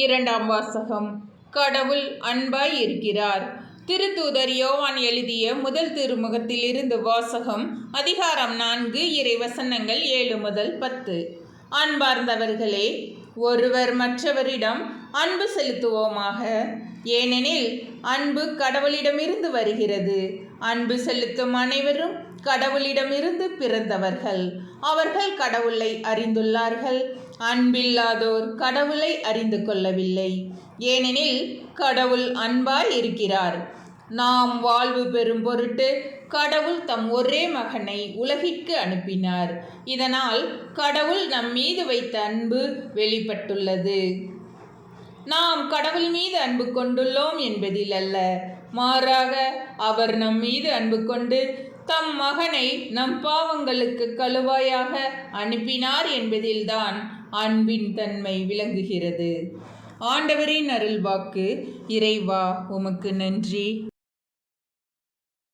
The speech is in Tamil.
இரண்டாம் வாசகம். கடவுள் அன்பாய் இருக்கிறார். திருத்தூதர் யோவான் எழுதிய முதல் திருமுகத்திலிருந்து வாசகம். அதிகாரம் 4, இறைவசனங்கள் 7 முதல் 10. அன்பார்ந்தவர்களே, ஒருவர் மற்றவரிடம் அன்பு செலுத்துவோமாக. ஏனெனில் அன்பு கடவுளிடமிருந்து வருகிறது. அன்பு செலுத்தும் அனைவரும் கடவுளிடமிருந்து பிறந்தவர்கள். அவர்கள் கடவுளை அறிந்துள்ளார்கள். அன்பில்லாதோர் கடவுளை அறிந்து கொள்ளவில்லை. ஏனெனில் கடவுள் அன்பாய் இருக்கிறார். நாம் வாழ்வு பெறும் பொருட்டு கடவுள் தம் ஒரே மகனை உலகிற்கு அனுப்பினார். இதனால் கடவுள் நம் மீது வைத்த அன்பு வெளிப்பட்டுள்ளது. நாம் கடவுள் மீது அன்பு கொண்டுள்ளோம் என்பதில் அல்ல, மாறாக அவர் நம் மீது அன்பு கொண்டு தம் மகனை நம் பாவங்களுக்கு கழுவாயாக அனுப்பினார் என்பதில்தான் அன்பின் தன்மை விளங்குகிறது. ஆண்டவரின் அருள்வாக்கு. இறைவா, உமக்கு நன்றி.